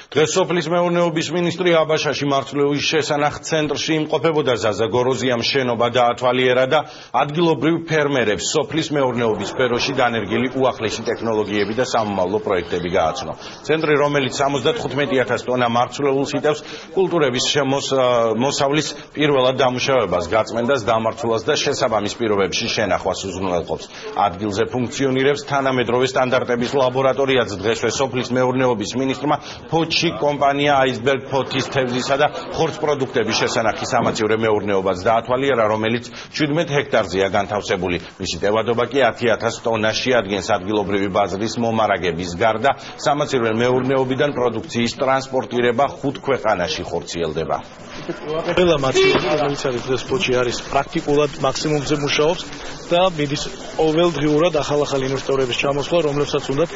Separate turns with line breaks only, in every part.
დღეს სოფლის მეურნეობის მინისტრი აბაშაში მარცვლეულის შესანახ ცენტრში იმყოფებოდა ზაზა გოროზიამ შენობა დაათვალიერა და ადგილობრივ ფერმერებს სოფლის მეურნეობის სფეროში განერგილი უახლესი ტექნოლოგიები და სამომავლო პროექტები გააცნო. ცენტრი, რომელიც 75,000 ტონა მარცვლეულს იტევს, კულტურების მოსავლის პირველად დამუშავებას, გაწმენდას, დამართულას და შესაბამის პირობებში შენახვას უზრუნველყოფს. ადგილზე ფუნქციონირებს თანამედროვე სტანდარტების ლაბორატორიაც. დღესვე სოფლის მეურნეობის მინისტრმა ფოთში კომპანია აისბერგ ფოთის თევზისა და ხორცპროდუქტების შესანახი სამაცივრე მეურნეობაც დაათვალიერა, რომელიც 17 ჰექტარზეა განთავსებული. მისი ტევადობა კი 10,000 ტონაში ადგენს. ადგილობრივი ბაზრის მომარაგების გარდა სამაცივრე მეურნეობიდან პროდუქციის ტრანსპორტირება 5 ქვეყანაში ხორციელდება.
ყველა მაცივრი, რომელიც არის დღეს ფოთში, არის პრაქტიკულად მაქსიმუმზე მუშაობს და მიდის ყოველდღიურად ახალ ინვესტორების ჩამოსვლა, რომლებსაც უნდათ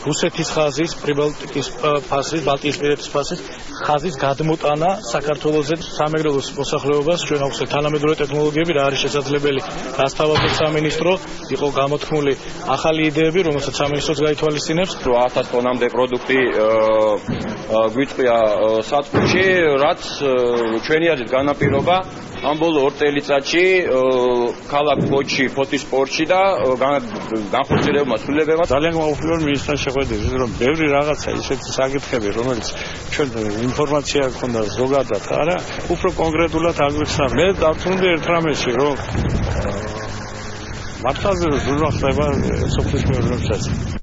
რუსეთის ხაზის, პრიბალტიკის ფასის, ბალტიისპირეთის ფასის ხაზის გადმოტანა საქართველოზე სამეგრელოს მოსახლეობას ჩვენ აუხსნით თანამედროვე ტექნოლოგიები, რა არის შესაძლებელი, რაც თავაზობს სამინისტრო, იყო გამოთქმული ახალი იდეები, რომელსაც სამინისტროც გაითვალისწინებს.
8,000 ტონამდე პროდუქტი გვიწვია საწყვეტში, რაც ჩვენი აზრით განაპირობა ამ ბოლო 2 წელიწადში ქალაქ ფოთში, ფოთის პორტში და განხორციელებმა ცვლილებებმა
ძალიან გამოფრინვალ მინისტრთან შეხვედრით, რომ ბევრი რაღაცა ისეთი საკითხები, რომელიც ჩვენ ინფორმაცია გქონდა ზოგადად, არა, უფრო კონკრეტულად აგვიხსნა. მე დავწუნდი ერთ რამეში, რომ მართალზე ზრუნვა ხდება სოფლის მეურნეობისას.